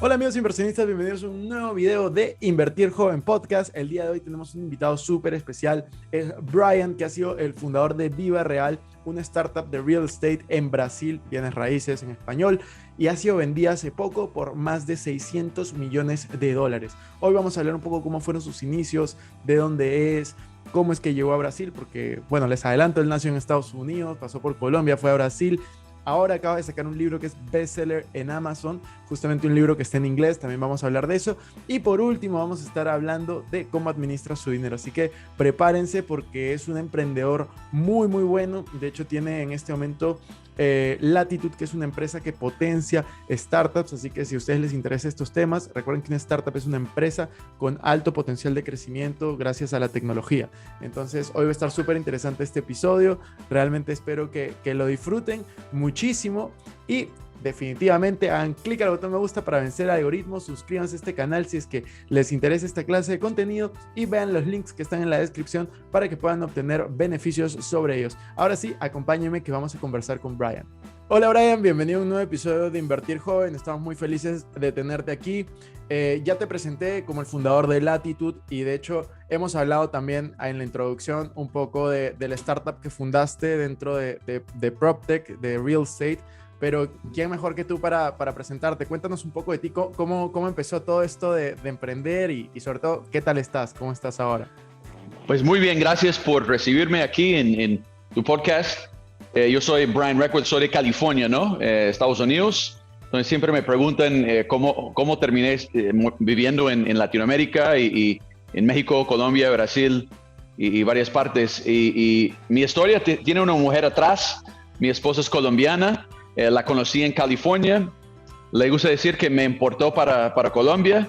Hola amigos inversionistas, bienvenidos a un nuevo video de Invertir Joven Podcast. El día de hoy tenemos un invitado súper especial, es Brian, que ha sido el fundador de Viva Real, una startup de real estate en Brasil, bienes raíces en español, y ha sido vendida hace poco por más de 600 millones de dólares. Hoy vamos a hablar un poco cómo fueron sus inicios, de dónde es, cómo es que llegó a Brasil, porque, bueno, les adelanto, él nació en Estados Unidos, pasó por Colombia, fue a Brasil. Ahora acaba de sacar un libro que es bestseller en Amazon, justamente un libro que está en inglés, también vamos a hablar de eso. Y por último vamos a estar hablando de cómo administra su dinero, así que prepárense porque es un emprendedor muy bueno. De hecho tiene en este momento Latitude, que es una empresa que potencia startups, así que si a ustedes les interesan estos temas, recuerden que una startup es una empresa con alto potencial de crecimiento gracias a la tecnología. Entonces hoy va a estar súper interesante este episodio, realmente espero que lo disfruten muchísimo y definitivamente hagan clic al botón me gusta para vencer el algoritmo, suscríbanse a este canal si es que les interesa esta clase de contenido y vean los links que están en la descripción para que puedan obtener beneficios sobre ellos. Ahora sí, acompáñenme que vamos a conversar con Brian. Hola Brian, bienvenido a un nuevo episodio de Invertir Joven, estamos muy felices de tenerte aquí. Ya te presenté como el fundador de Latitude y de hecho hemos hablado también en la introducción un poco de la startup que fundaste dentro de PropTech, de Real Estate, pero ¿quién mejor que tú para presentarte? Cuéntanos un poco de ti, cómo empezó todo esto de emprender y sobre todo, ¿qué tal estás? ¿Cómo estás ahora? Pues muy bien, gracias por recibirme aquí en tu podcast. Yo soy Brian Reckwood, soy de California, ¿no? Estados Unidos. Entonces siempre me preguntan cómo terminé viviendo en Latinoamérica y en México, Colombia, Brasil y varias partes. Y mi historia tiene una mujer atrás. Mi esposa es colombiana, la conocí en California. Le gusta decir que me importó para Colombia.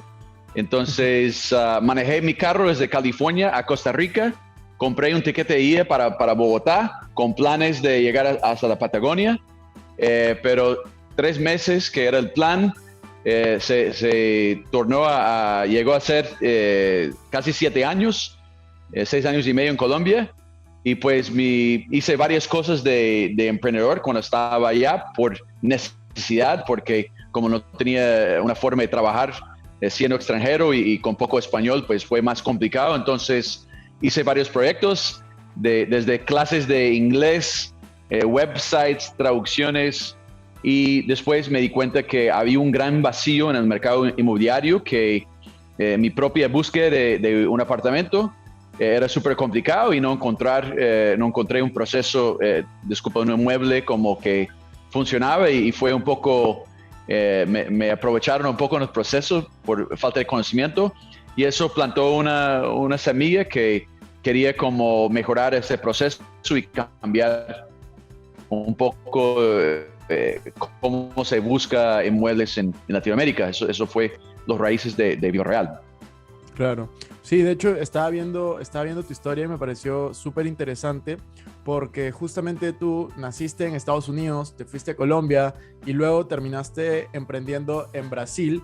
Entonces manejé mi carro desde California a Costa Rica. Compré un tiquete de ida para Bogotá con planes de llegar hasta la Patagonia. Pero 3 meses, que era el plan, se tornó llegó a ser casi 7 años, 6 años y medio en Colombia. Y pues hice varias cosas de emprendedor cuando estaba allá por necesidad, porque como no tenía una forma de trabajar siendo extranjero y con poco español, pues fue más complicado. Entonces hice varios proyectos, desde clases de inglés, websites, traducciones, y después me di cuenta que había un gran vacío en el mercado inmobiliario, que mi propia búsqueda de un apartamento era súper complicado y no encontré un proceso, un inmueble como que funcionaba, y fue un poco, me aprovecharon un poco en el proceso por falta de conocimiento, y eso plantó una semilla que quería como mejorar ese proceso y cambiar un poco cómo se busca inmuebles en Latinoamérica. Eso fue los raíces de Viva Real. Claro. Sí, de hecho estaba viendo tu historia y me pareció súper interesante porque justamente tú naciste en Estados Unidos, te fuiste a Colombia y luego terminaste emprendiendo en Brasil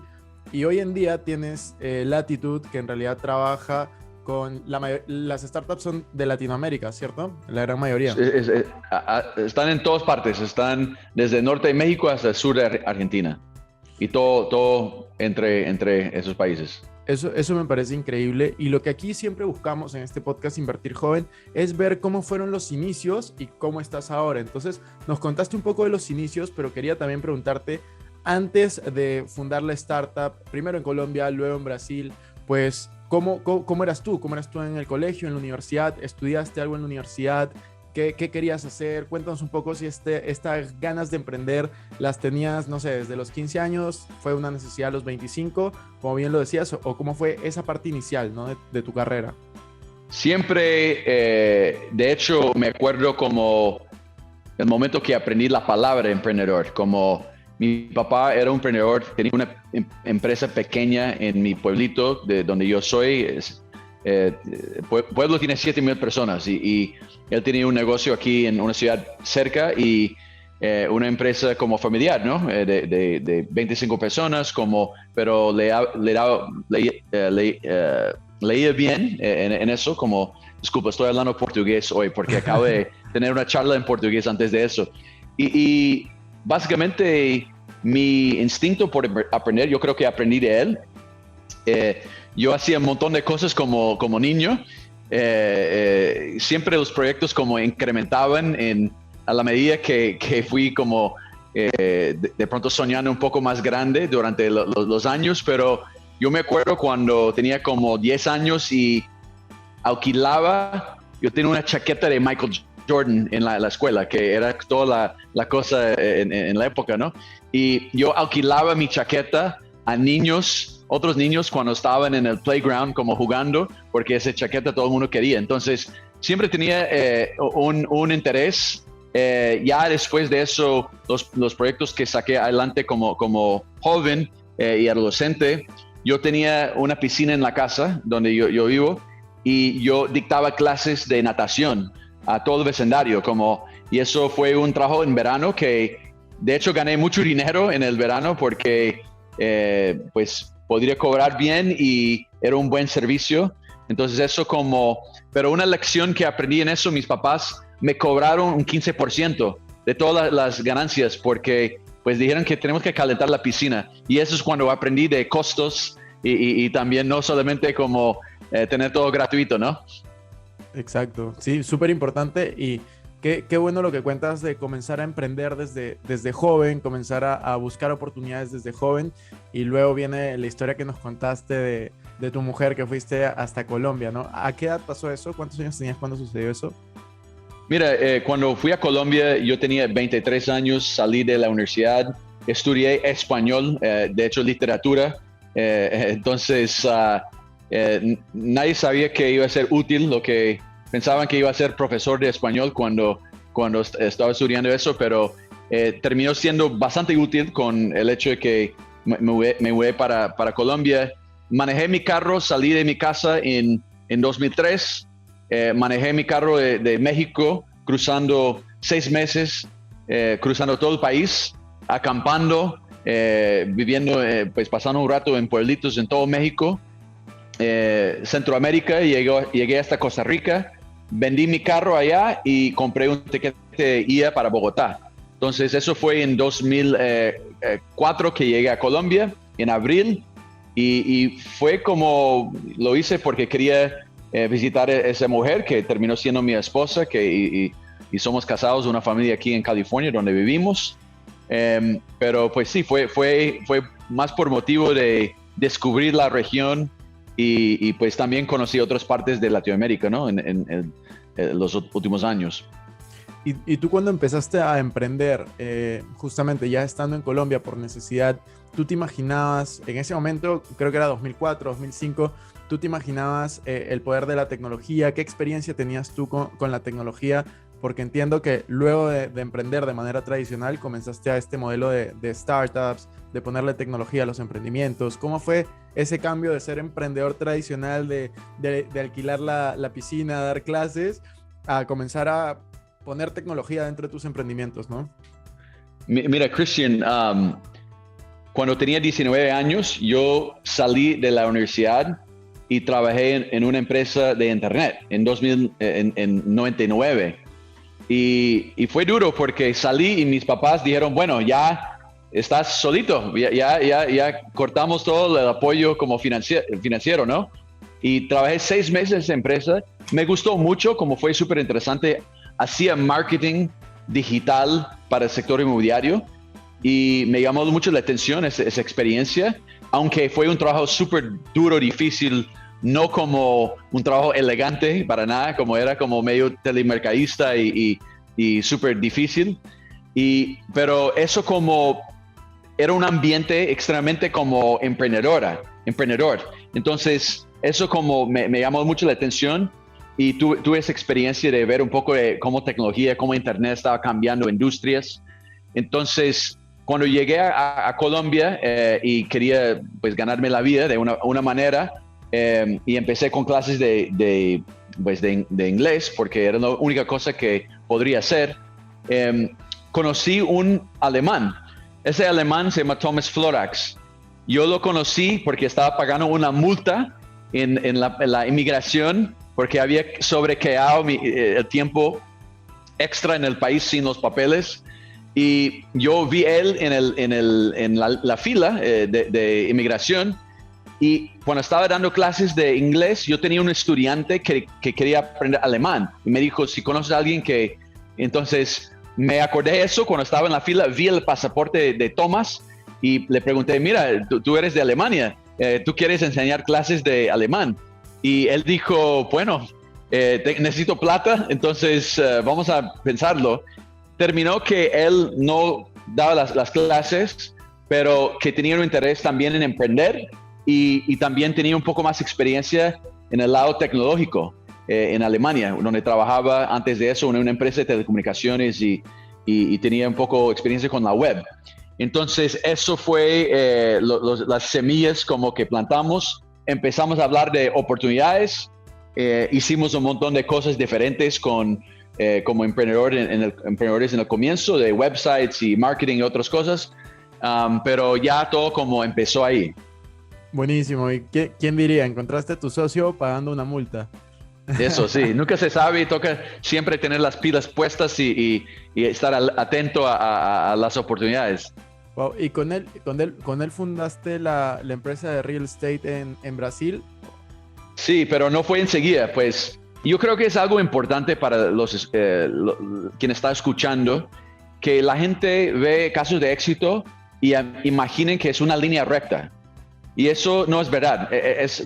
y hoy en día tienes Latitude, que en realidad trabaja con las startups son de Latinoamérica, ¿cierto? La gran mayoría. Están en todas partes, están desde el norte de México hasta el sur de Argentina y todo entre esos países. Eso me parece increíble y lo que aquí siempre buscamos en este podcast Invertir Joven es ver cómo fueron los inicios y cómo estás ahora. Entonces nos contaste un poco de los inicios, pero quería también preguntarte, antes de fundar la startup, primero en Colombia, luego en Brasil, pues ¿cómo eras tú? ¿Cómo eras tú en el colegio, en la universidad? ¿Estudiaste algo en la universidad? ¿Qué querías hacer? Cuéntanos un poco si estas ganas de emprender las tenías, no sé, desde los 15 años, fue una necesidad a los 25, como bien lo decías, o cómo fue esa parte inicial, ¿no? de tu carrera. Siempre, de hecho, me acuerdo como el momento que aprendí la palabra emprendedor, como mi papá era un emprendedor, tenía una empresa pequeña en mi pueblito, de donde yo soy. Pueblo tiene 7,000 personas y él tenía un negocio aquí en una ciudad cerca y una empresa como familiar, ¿no? De 25 personas, pero leía bien en eso, como, disculpa, estoy hablando portugués hoy porque acabo de tener una charla en portugués antes de eso. Y básicamente mi instinto por aprender, yo creo que aprendí de él. Yo hacía un montón de cosas como niño. Siempre los proyectos como incrementaban a la medida que fui como de pronto soñando un poco más grande durante los años, pero yo me acuerdo cuando tenía como 10 años y alquilaba, yo tenía una chaqueta de Michael Jordan en la escuela, que era toda la cosa en la época, ¿no? Y yo alquilaba mi chaqueta a otros niños cuando estaban en el playground como jugando, porque esa chaqueta todo el mundo quería. Entonces, siempre tenía un interés. Ya después de eso, los proyectos que saqué adelante como joven y adolescente, yo tenía una piscina en la casa donde yo vivo y yo dictaba clases de natación a todo el vecindario. Y eso fue un trabajo en verano que, de hecho, gané mucho dinero en el verano porque pues podría cobrar bien y era un buen servicio. Entonces eso pero una lección que aprendí en eso, mis papás me cobraron un 15% de todas las ganancias porque pues dijeron que tenemos que calentar la piscina. Y eso es cuando aprendí de costos y también no solamente tener todo gratuito, ¿no? Exacto, sí, súper importante y qué bueno lo que cuentas de comenzar a emprender desde joven, comenzar a buscar oportunidades desde joven y luego viene la historia que nos contaste de tu mujer que fuiste hasta Colombia, ¿no? ¿A qué edad pasó eso? ¿Cuántos años tenías cuando sucedió eso? Mira, cuando fui a Colombia yo tenía 23 años, salí de la universidad, estudié español, de hecho literatura, entonces nadie sabía que iba a ser útil, lo que pensaban que iba a ser profesor de español cuando estaba estudiando eso, pero terminó siendo bastante útil con el hecho de que me mudé para Colombia. Manejé mi carro, salí de mi casa en 2003, manejé mi carro de México, cruzando 6 meses, cruzando todo el país, acampando, viviendo, pues pasando un rato en pueblitos en todo México. Centroamérica, llegué hasta Costa Rica, vendí mi carro allá y compré un tiquete de ida para Bogotá. Entonces eso fue en 2004 que llegué a Colombia, en abril, y fue como lo hice porque quería visitar a esa mujer que terminó siendo mi esposa, y somos casados, una familia aquí en California donde vivimos. Pero pues sí, fue más por motivo de descubrir la región. Y pues también conocí otras partes de Latinoamérica, ¿no? En los últimos años. ¿Y tú cuando empezaste a emprender, justamente ya estando en Colombia por necesidad, tú te imaginabas, en ese momento, creo que era 2004, 2005, tú te imaginabas el poder de la tecnología? ¿Qué experiencia tenías tú con la tecnología? Porque entiendo que luego de emprender de manera tradicional, comenzaste a este modelo de startups, de ponerle tecnología a los emprendimientos. ¿Cómo fue ese cambio de ser emprendedor tradicional, de alquilar la piscina, dar clases, a comenzar a poner tecnología dentro de tus emprendimientos, ¿no? Mira, Christian, cuando tenía 19 años, yo salí de la universidad y trabajé en una empresa de internet en 99. Y fue duro porque salí y mis papás dijeron, bueno, ya estás solito, ya cortamos todo el apoyo como financiero, ¿no? Y trabajé 6 meses en empresa, me gustó mucho, como fue súper interesante, hacía marketing digital para el sector inmobiliario y me llamó mucho la atención esa experiencia, aunque fue un trabajo súper duro, difícil, no como un trabajo elegante para nada, era como medio telemercadista y súper difícil. Pero eso era un ambiente extremadamente como emprendedor. Entonces, eso me llamó mucho la atención y tuve esa experiencia de ver un poco de cómo tecnología, cómo internet estaba cambiando industrias. Entonces, cuando llegué a Colombia y quería pues ganarme la vida de una manera, y empecé con clases de inglés porque era la única cosa que podría hacer. Conocí un alemán. Ese alemán se llama Thomas Florax. Yo lo conocí porque estaba pagando una multa en la inmigración porque había sobrequeado el tiempo extra en el país sin los papeles. y yo vi él en la fila de inmigración, y cuando estaba dando clases de inglés, yo tenía un estudiante que quería aprender alemán, y me dijo, si conoces a alguien que... Entonces me acordé de eso cuando estaba en la fila, vi el pasaporte de Thomas y le pregunté, mira, tú eres de Alemania, ¿tú quieres enseñar clases de alemán? Y él dijo, bueno, necesito plata, entonces vamos a pensarlo. Terminó que él no daba las clases, pero que tenía un interés también en emprender y también tenía un poco más experiencia en el lado tecnológico en Alemania, donde trabajaba antes de eso en una empresa de telecomunicaciones y tenía un poco experiencia con la web. Entonces eso fue las semillas como que plantamos, empezamos a hablar de oportunidades, hicimos un montón de cosas diferentes como emprendedores en el comienzo, de websites y marketing y otras cosas, pero ya todo como empezó ahí. Buenísimo. ¿Y quién diría? ¿Encontraste a tu socio pagando una multa? Eso sí, nunca se sabe y toca siempre tener las pilas puestas y estar atento a las oportunidades. Wow. ¿Y con él fundaste la empresa de real estate en Brasil? Sí, pero no fue enseguida. Pues yo creo que es algo importante para quien está escuchando, que la gente ve casos de éxito y imaginen que es una línea recta. Y eso no es verdad.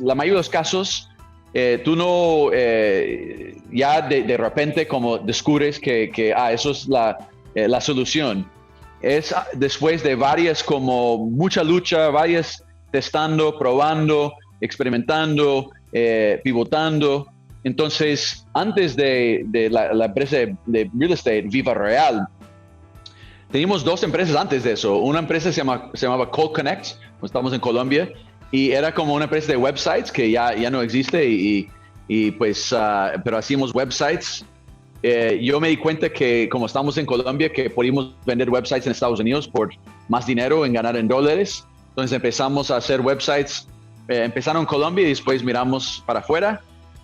La mayoría de los casos, tú no, ya de repente como descubres que eso es la solución. Es después de mucha lucha, varias testando, probando, experimentando, pivotando. Entonces, antes de la empresa de real estate, Viva Real, teníamos dos empresas antes de eso. Una empresa se llamaba Call Connect, estamos en Colombia, y era como una empresa de websites que ya no existe, pero hacíamos websites. Yo me di cuenta que como estamos en Colombia, que podíamos vender websites en Estados Unidos por más dinero, en ganar en dólares. Entonces empezamos a hacer websites, empezaron en Colombia y después miramos para afuera.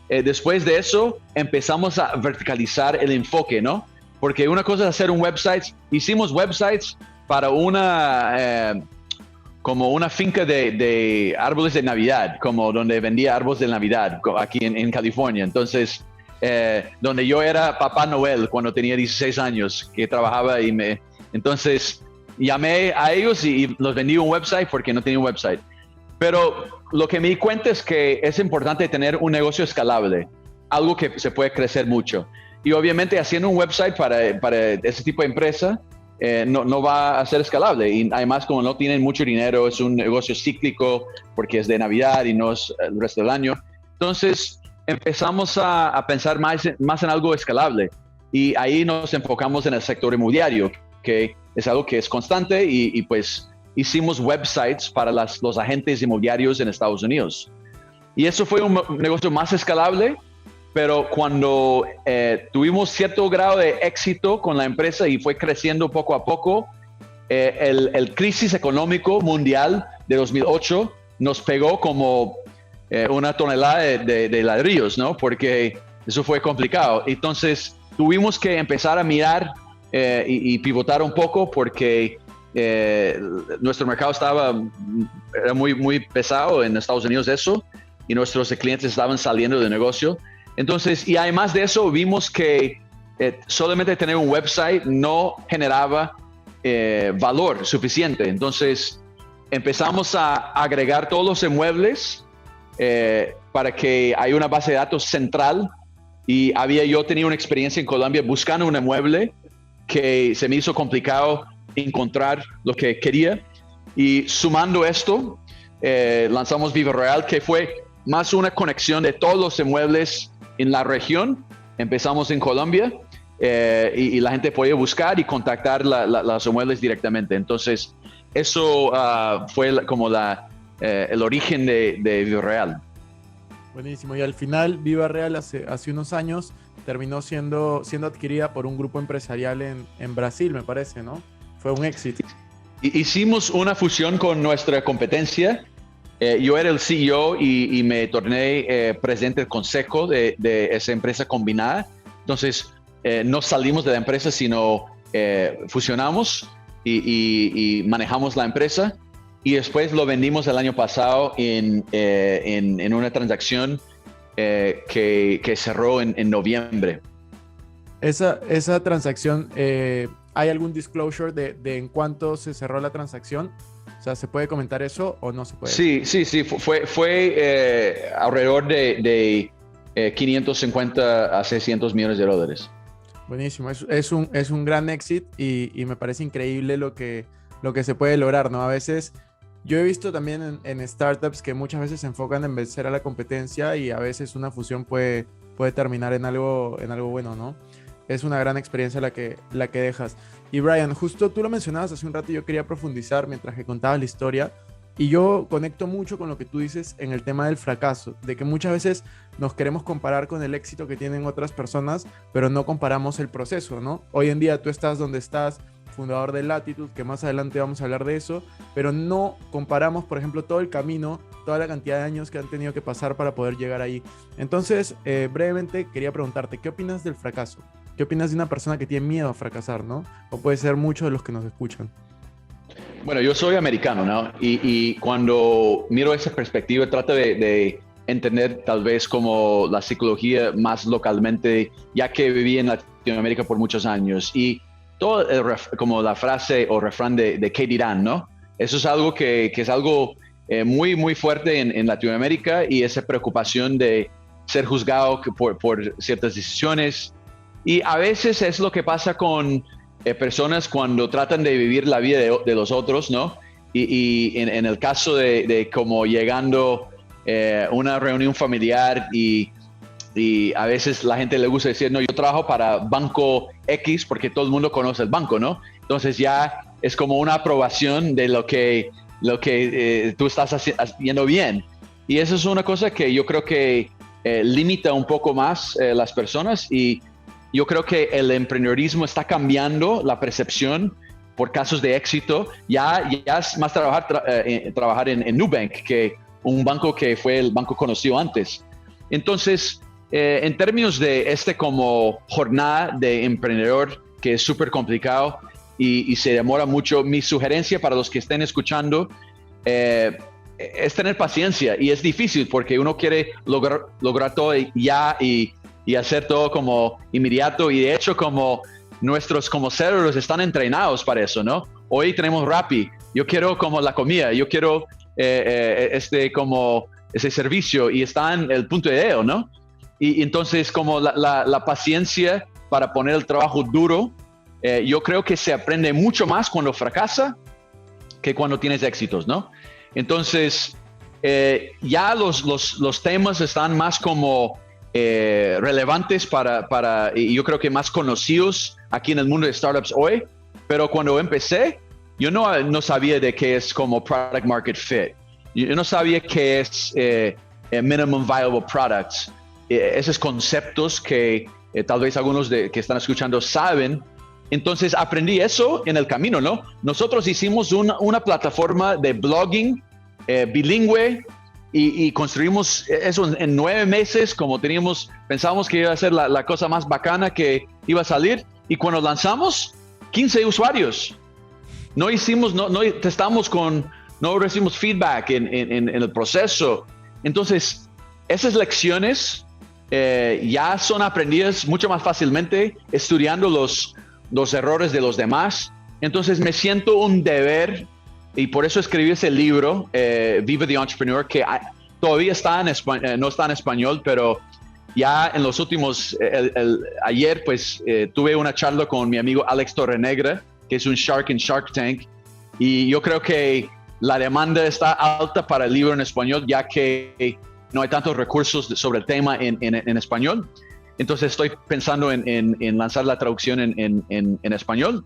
Después de eso empezamos a verticalizar el enfoque, ¿no? Porque una cosa es hacer un website, hicimos websites para como una finca de árboles de Navidad, como donde vendía árboles de Navidad aquí en California. Entonces, donde yo era Papá Noel cuando tenía 16 años, que trabajaba entonces llamé a ellos y los vendí un website porque no tenía un website. Pero lo que me di cuenta es que es importante tener un negocio escalable, algo que se puede crecer mucho. Y obviamente haciendo un website para ese tipo de empresa no va a ser escalable. Y además, como no tienen mucho dinero, es un negocio cíclico porque es de Navidad y no es el resto del año. Entonces empezamos a pensar más en algo escalable. Y ahí nos enfocamos en el sector inmobiliario, que es algo que es constante y pues hicimos websites para los agentes inmobiliarios en Estados Unidos. Y eso fue un negocio más escalable, pero cuando tuvimos cierto grado de éxito con la empresa y fue creciendo poco a poco, el crisis económico mundial de 2008 nos pegó como una tonelada de ladrillos, ¿no? Porque eso fue complicado. Entonces tuvimos que empezar a mirar y pivotar un poco porque nuestro mercado era muy pesado en Estados Unidos eso, y nuestros clientes estaban saliendo de negocio. Entonces, y además de eso, vimos que solamente tener un website no generaba valor suficiente. Entonces, empezamos a agregar todos los inmuebles para que haya una base de datos central. Y yo tenía una experiencia en Colombia buscando un inmueble que se me hizo complicado encontrar lo que quería. Y sumando esto, lanzamos Viva Real, que fue más una conexión de todos los inmuebles en la región. Empezamos en Colombia y la gente podía buscar y contactar los inmuebles directamente. Entonces, eso fue como el origen de Viva Real. Buenísimo. Y al final, Viva Real hace unos años terminó siendo adquirida por un grupo empresarial en Brasil, me parece, ¿no? Fue un éxito. Hicimos una fusión con nuestra competencia. Yo era el CEO y me torné presidente del consejo de esa empresa combinada. Entonces, no salimos de la empresa, sino fusionamos y manejamos la empresa, y después lo vendimos el año pasado en una transacción que cerró en noviembre. Esa transacción, ¿hay algún disclosure de en cuánto se cerró la transacción? O sea, ¿se puede comentar eso o no se puede? Sí. Fue alrededor de 550 a 600 millones de dólares. Buenísimo. Es un gran éxito y me parece increíble lo que se puede lograr, ¿no? A veces yo he visto también en startups que muchas veces se enfocan en vencer a la competencia y a veces una fusión puede terminar en algo bueno, ¿no? Es una gran experiencia la que dejas. Y Brian, justo tú lo mencionabas hace un rato y yo quería profundizar mientras que contabas la historia, y yo conecto mucho con lo que tú dices en el tema del fracaso, de que muchas veces nos queremos comparar con el éxito que tienen otras personas, pero no comparamos el proceso, ¿no? Hoy en día tú estás donde estás, fundador de Latitude, que más adelante vamos a hablar de eso, pero no comparamos, por ejemplo, todo el camino, toda la cantidad de años que han tenido que pasar para poder llegar ahí. Entonces, brevemente quería preguntarte, ¿qué opinas del fracaso? ¿Qué opinas de una persona que tiene miedo a fracasar, ¿no? O puede ser muchos de los que nos escuchan. Bueno, yo soy americano, ¿no? Y cuando miro esa perspectiva, trato de entender tal vez como la psicología más localmente, ya que viví en Latinoamérica por muchos años. Y todo como la frase o refrán de ¿qué dirán?, ¿no? Eso es algo que es algo muy, muy fuerte en Latinoamérica, y esa preocupación de ser juzgado por ciertas decisiones. Y a veces es lo que pasa con personas cuando tratan de vivir la vida de los otros, ¿no? Y en el caso de como llegando a una reunión familiar y a veces la gente le gusta decir, no, yo trabajo para Banco X porque todo el mundo conoce el banco, ¿no? Entonces ya es como una aprobación de lo que tú estás haciendo bien. Y eso es una cosa que yo creo que limita un poco más las personas, y yo creo que el emprendedorismo está cambiando la percepción por casos de éxito. Ya es más trabajar en Nubank, que un banco que fue el banco conocido antes. Entonces, en términos de como jornada de emprendedor, que es súper complicado y se demora mucho, mi sugerencia para los que estén escuchando es tener paciencia, y es difícil porque uno quiere lograr todo ya y hacer todo como inmediato, y de hecho como nuestros como cerebros están entrenados para eso, ¿no? Hoy tenemos Rappi, yo quiero como la comida, yo quiero como ese servicio, y está en el punto de dedo, ¿no? Y entonces como la paciencia para poner el trabajo duro, yo creo que se aprende mucho más cuando fracasa que cuando tienes éxitos, ¿no? Entonces ya los temas están más como relevantes y yo creo que más conocidos aquí en el mundo de startups hoy, pero cuando empecé yo no sabía de qué es como product market fit, yo no sabía qué es minimum viable products, esos conceptos que tal vez algunos que están escuchando saben. Entonces aprendí eso en el camino, ¿no? Nosotros hicimos una plataforma de blogging bilingüe, y construimos eso en 9 meses, como pensábamos que iba a ser la cosa más bacana que iba a salir, y cuando lanzamos, 15 usuarios. No testamos no recibimos feedback en el proceso. Entonces, esas lecciones ya son aprendidas mucho más fácilmente estudiando los errores de los demás. Entonces me siento un deber, y por eso escribí ese libro, Viva the Entrepreneur, que todavía no está en español, pero ya en los últimos, ayer pues tuve una charla con mi amigo Alex Torrenegra, que es un shark en Shark Tank, y yo creo que la demanda está alta para el libro en español, ya que no hay tantos recursos sobre el tema en español. Entonces estoy pensando en lanzar la traducción en español.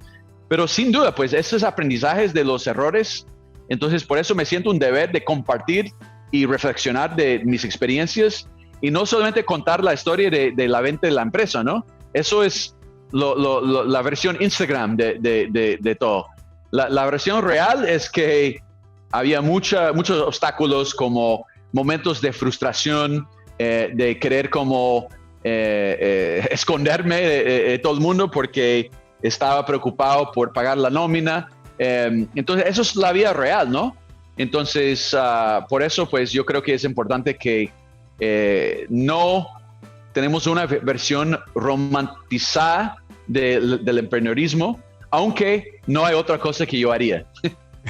Pero sin duda, pues esos aprendizajes de los errores, entonces por eso me siento un deber de compartir y reflexionar de mis experiencias, y no solamente contar la historia de la venta de la empresa, ¿no? Eso es la versión Instagram de todo. La versión real es que había muchos obstáculos, como momentos de frustración, de querer como esconderme de todo el mundo, porque estaba preocupado por pagar la nómina. Entonces, eso es la vida real, ¿no? Entonces, por eso, pues yo creo que es importante que no tenemos una versión romantizada del emprendedorismo, aunque no hay otra cosa que yo haría,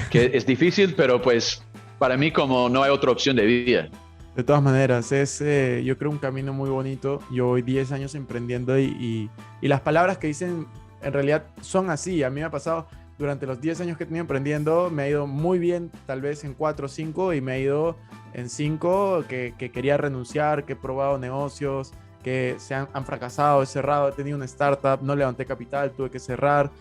que es difícil, pero pues para mí como no hay otra opción de vida. De todas maneras, es yo creo un camino muy bonito. Yo voy 10 años emprendiendo y las palabras que dicen en realidad son así. A mí me ha pasado durante los 10 años que he tenido emprendiendo, me ha ido muy bien, tal vez en 4 o 5, y me ha ido en 5 que quería renunciar, que he probado negocios, que han fracasado, he cerrado, he tenido una startup, no levanté capital, tuve que cerrar.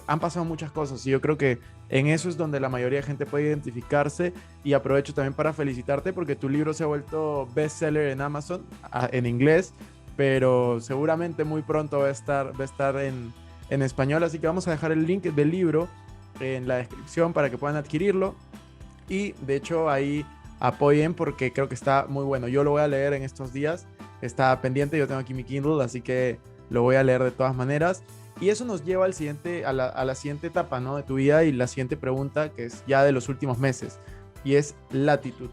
Han pasado muchas cosas y yo creo que en eso es donde la mayoría de gente puede identificarse, y aprovecho también para felicitarte porque tu libro se ha vuelto bestseller en Amazon en inglés, pero seguramente muy pronto va a estar en español, así que vamos a dejar el link del libro en la descripción para que puedan adquirirlo, y de hecho ahí apoyen porque creo que está muy bueno. Yo lo voy a leer en estos días, está pendiente, yo tengo aquí mi Kindle, así que lo voy a leer de todas maneras. Y eso nos lleva a la siguiente etapa, ¿no?, de tu vida, y la siguiente pregunta, que es ya de los últimos meses, y es Latitude.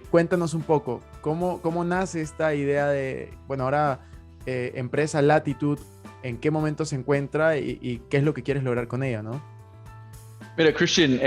Cuéntanos un poco, ¿cómo nace esta idea de, bueno, ahora empresa Latitude, en qué momento se encuentra y qué es lo que quieres lograr con ella, ¿no? Mira, Christian,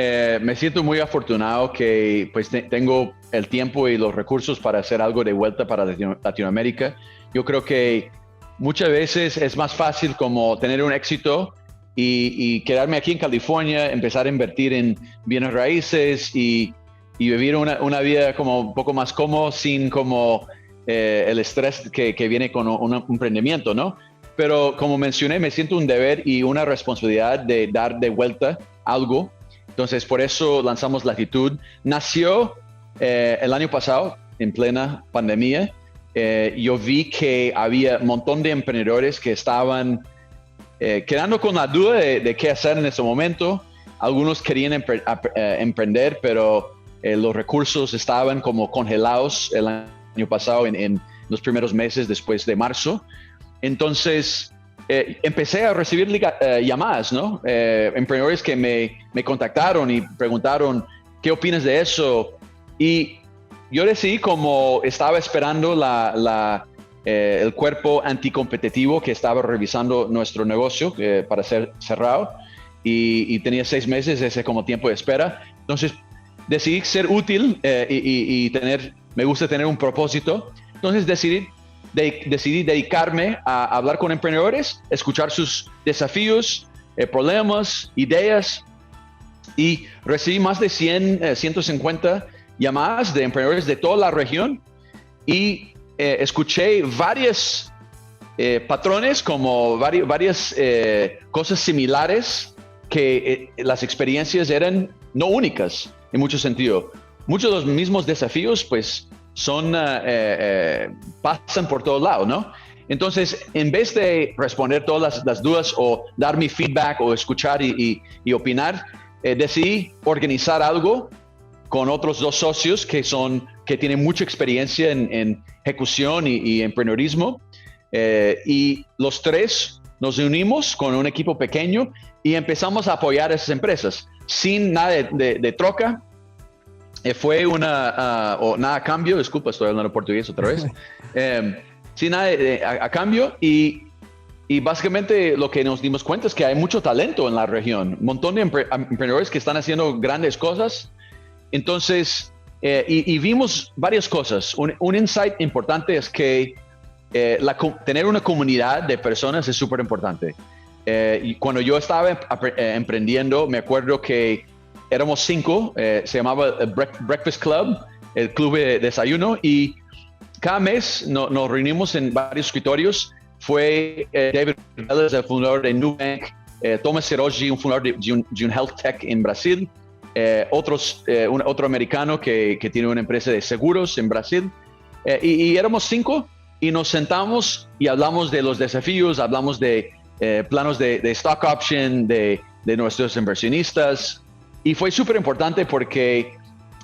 me siento muy afortunado que pues tengo el tiempo y los recursos para hacer algo de vuelta para Latinoamérica. Yo creo que muchas veces es más fácil como tener un éxito y quedarme aquí en California, empezar a invertir en bienes raíces y vivir una vida como un poco más cómodo, sin como el estrés que viene con un emprendimiento, ¿no? Pero como mencioné, me siento un deber y una responsabilidad de dar de vuelta algo. Entonces, por eso lanzamos Latitude. Nació el año pasado, en plena pandemia. Yo vi que había un montón de emprendedores que estaban quedando con la duda de qué hacer en ese momento. Algunos querían emprender, pero los recursos estaban como congelados el año pasado, en los primeros meses después de marzo. Entonces, empecé a recibir llamadas, ¿no? Emprendedores que me contactaron y preguntaron, ¿qué opinas de eso? Y yo decidí, como estaba esperando el cuerpo anticompetitivo que estaba revisando nuestro negocio para ser cerrado, y tenía 6 meses ese como tiempo de espera. Entonces, decidí ser útil y me gusta tener un propósito. Entonces, decidí dedicarme a hablar con emprendedores, escuchar sus desafíos, problemas, ideas, y recibí más de 150 llamadas de emprendedores de toda la región, y escuché varios patrones, como varias cosas similares, que las experiencias eran no únicas en mucho sentido. Muchos de los mismos desafíos pues pasan por todos lados, ¿no? Entonces, en vez de responder todas las dudas o dar mi feedback o escuchar y opinar, decidí organizar algo con otros 2 socios que tienen mucha experiencia en ejecución y emprendedorismo, y los 3 nos unimos con un equipo pequeño y empezamos a apoyar a esas empresas sin nada de troca. Fue nada a cambio, disculpa, estoy hablando portugués otra vez, sin nada a cambio, y básicamente lo que nos dimos cuenta es que hay mucho talento en la región, un montón de emprendedores que están haciendo grandes cosas. Entonces, y vimos varias cosas. Un insight importante es que tener una comunidad de personas es súper importante. Y cuando yo estaba emprendiendo, me acuerdo que éramos 5, se llamaba el Breakfast Club, el club de desayuno, y cada mes nos reunimos en varios escritorios. Fue David Reles, el fundador de Nubank, Thomas Seroji, un fundador de un health tech en Brasil, otro americano que tiene una empresa de seguros en Brasil, y éramos 5, y nos sentamos y hablamos de los desafíos, hablamos de planos de stock option, de nuestros inversionistas. Y fue súper importante porque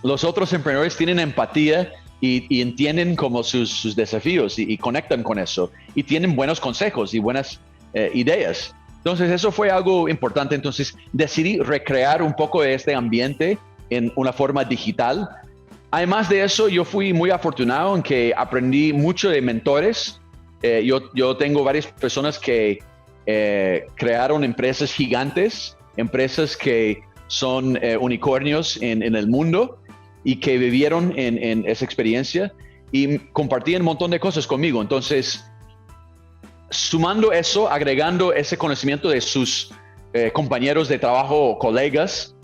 los otros emprendedores tienen empatía y entienden como sus desafíos y conectan con eso. Y tienen buenos consejos y buenas ideas. Entonces eso fue algo importante. Entonces decidí recrear un poco de este ambiente en una forma digital. Además de eso, yo fui muy afortunado en que aprendí mucho de mentores. Yo tengo varias personas que crearon empresas gigantes, empresas que son unicornios en el mundo y que vivieron en esa experiencia y compartían un montón de cosas conmigo. Entonces, sumando eso, agregando ese conocimiento de sus compañeros de trabajo o colegas,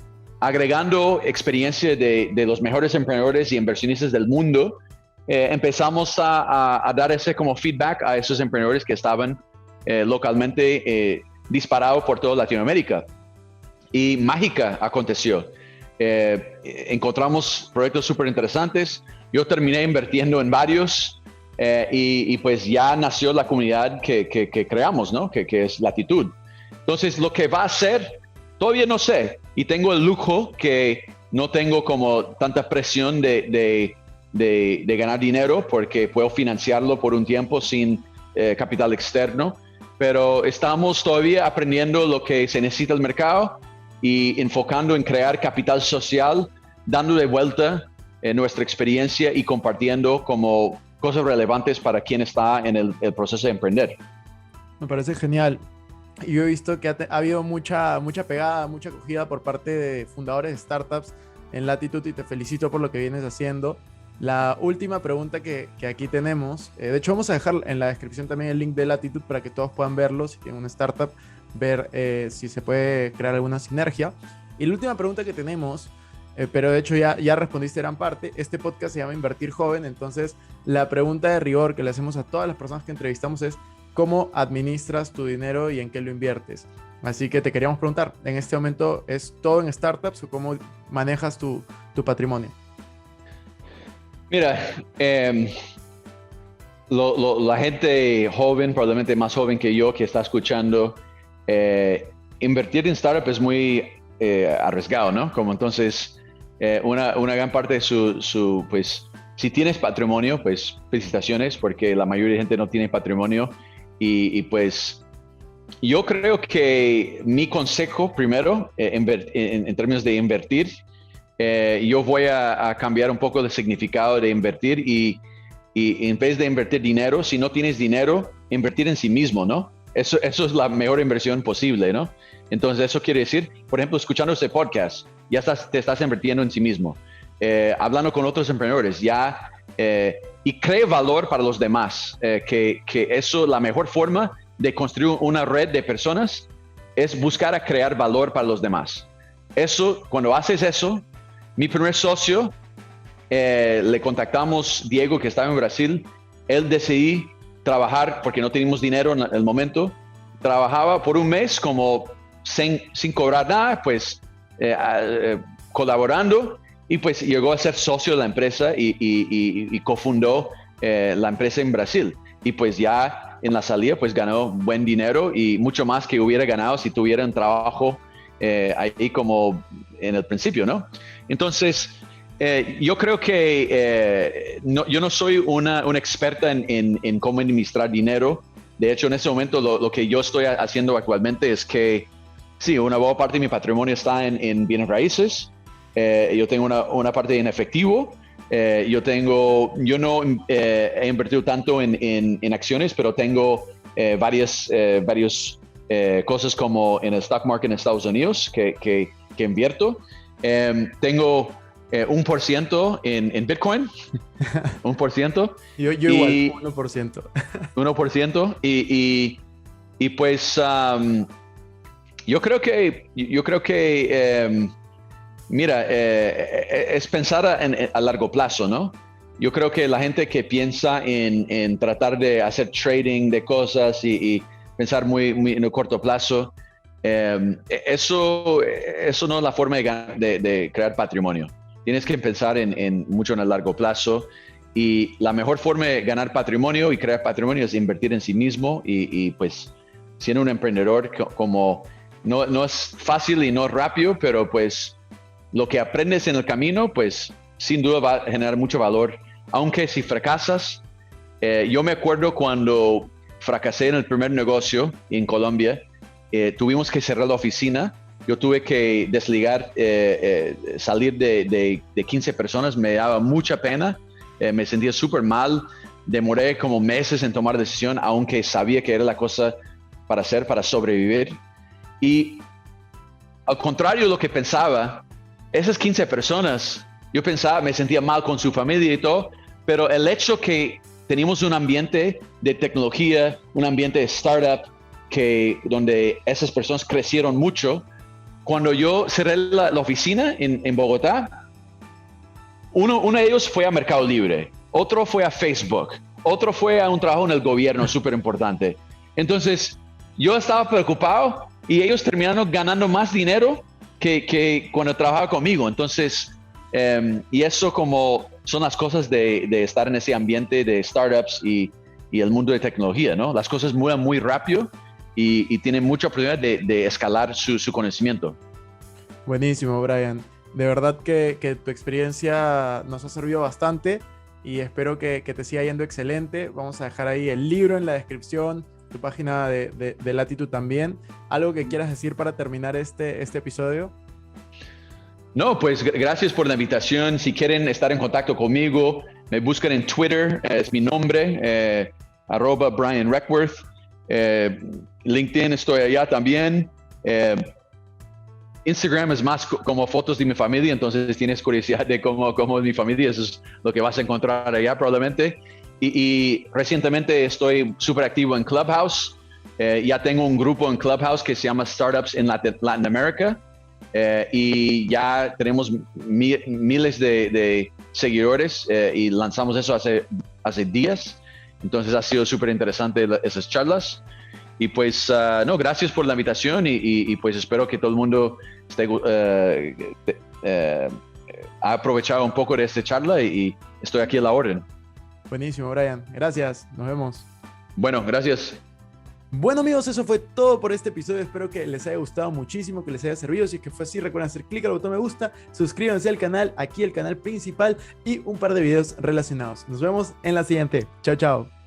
agregando experiencia de los mejores emprendedores y inversionistas del mundo, empezamos a dar ese como feedback a esos emprendedores que estaban localmente disparados por toda Latinoamérica. Y mágica aconteció. Encontramos proyectos súper interesantes. Yo terminé invirtiendo en varios y pues ya nació la comunidad que creamos, ¿no? Que es Latitud. Entonces, lo que va a ser, todavía no sé. Y tengo el lujo que no tengo como tanta presión de ganar dinero porque puedo financiarlo por un tiempo sin capital externo. Pero estamos todavía aprendiendo lo que se necesita el mercado y enfocando en crear capital social, dando de vuelta nuestra experiencia y compartiendo como cosas relevantes para quien está en el proceso de emprender. Me parece genial. Y yo he visto que ha habido mucha pegada, mucha acogida por parte de fundadores de startups en Latitud y te felicito por lo que vienes haciendo. La última pregunta que aquí tenemos, de hecho vamos a dejar en la descripción también el link de Latitud para que todos puedan verlo, si tienen una startup, ver si se puede crear alguna sinergia. Y la última pregunta que tenemos, pero de hecho ya respondiste gran parte, este podcast se llama Invertir Joven, entonces la pregunta de rigor que le hacemos a todas las personas que entrevistamos es ¿cómo administras tu dinero y en qué lo inviertes? Así que te queríamos preguntar, ¿en este momento es todo en startups o cómo manejas tu patrimonio? Mira, la gente joven, probablemente más joven que yo, que está escuchando, invertir en startup es muy arriesgado, ¿no? Como entonces, una gran parte de su, pues, si tienes patrimonio, pues felicitaciones, porque la mayoría de gente no tiene patrimonio. Y pues, yo creo que mi consejo, primero, en términos de invertir, yo voy a cambiar un poco el significado de invertir y en vez de invertir dinero, si no tienes dinero, invertir en sí mismo, ¿no? Eso es la mejor inversión posible, ¿no? Entonces, eso quiere decir, por ejemplo, escuchando este podcast, ya te estás invirtiendo en sí mismo. Hablando con otros emprendedores, y cree valor para los demás, que eso, la mejor forma de construir una red de personas es buscar a crear valor para los demás. Eso, cuando haces eso, mi primer socio, le contactamos Diego, que estaba en Brasil. Él decidió trabajar porque no teníamos dinero en el momento. Trabajaba por un mes como sin cobrar nada, pues colaborando, y pues llegó a ser socio de la empresa y cofundó la empresa en Brasil. Y pues ya en la salida pues ganó buen dinero y mucho más que hubiera ganado si tuviera un trabajo ahí como en el principio, ¿no? Entonces, yo creo que yo no soy una experta en cómo administrar dinero. De hecho, en este momento lo que yo estoy haciendo actualmente es que, sí, una buena parte de mi patrimonio está en bienes raíces. Yo tengo una parte en efectivo. Yo no he invertido tanto en acciones, pero tengo varias cosas como en el stock market en Estados Unidos que invierto. Tengo 1% en Bitcoin, 1%. yo igual, 1%. 1%. Y pues yo creo que mira, es pensar a largo plazo, ¿no? Yo creo que la gente que piensa en tratar de hacer trading de cosas y pensar muy en el corto plazo, eso no es la forma de crear patrimonio. Tienes que pensar mucho en el largo plazo, y la mejor forma de ganar patrimonio y crear patrimonio es invertir en sí mismo y pues siendo un emprendedor, como no es fácil y no es rápido, pero pues lo que aprendes en el camino, pues sin duda va a generar mucho valor, aunque si fracasas. Yo me acuerdo cuando fracasé en el primer negocio en Colombia, tuvimos que cerrar la oficina. Yo tuve que desligar, salir de 15 personas, me daba mucha pena, me sentía súper mal, demoré como meses en tomar decisión, aunque sabía que era la cosa para hacer, para sobrevivir. Y al contrario de lo que pensaba, esas 15 personas, yo pensaba, me sentía mal con su familia y todo, pero el hecho que teníamos un ambiente de tecnología, un ambiente de startup, donde esas personas crecieron mucho. Cuando yo cerré la oficina en Bogotá, uno de ellos fue a Mercado Libre, otro fue a Facebook, otro fue a un trabajo en el gobierno súper importante. Entonces, yo estaba preocupado y ellos terminaron ganando más dinero que cuando trabajaba conmigo. Entonces, y eso como son las cosas de estar en ese ambiente de startups y el mundo de tecnología, ¿no? Las cosas mueven muy rápido y tienen mucha oportunidad de escalar su conocimiento. Buenísimo, Brian. De verdad que tu experiencia nos ha servido bastante y espero que te siga yendo excelente. Vamos a dejar ahí el libro en la descripción, tu página de Latitude también. ¿Algo que quieras decir para terminar este episodio? No, pues gracias por la invitación. Si quieren estar en contacto conmigo, me buscan en Twitter, es mi nombre, @Brian Reckworth. LinkedIn estoy allá también. Instagram es más como fotos de mi familia, entonces si tienes curiosidad de cómo es mi familia, eso es lo que vas a encontrar allá probablemente. Y recientemente estoy súper activo en Clubhouse. Ya tengo un grupo en Clubhouse que se llama Startups in Latin America. Y ya tenemos miles de seguidores y lanzamos eso hace días. Entonces ha sido súper interesante esas charlas. Y pues, no, gracias por la invitación y pues espero que todo el mundo ha aprovechado un poco de esta charla y estoy aquí a la orden. Buenísimo, Brian. Gracias. Nos vemos. Bueno, gracias. Bueno, amigos, eso fue todo por este episodio. Espero que les haya gustado muchísimo, que les haya servido. Si es que fue así, recuerden hacer clic al botón me gusta, suscríbanse al canal, aquí el canal principal y un par de videos relacionados. Nos vemos en la siguiente. Chao, chao.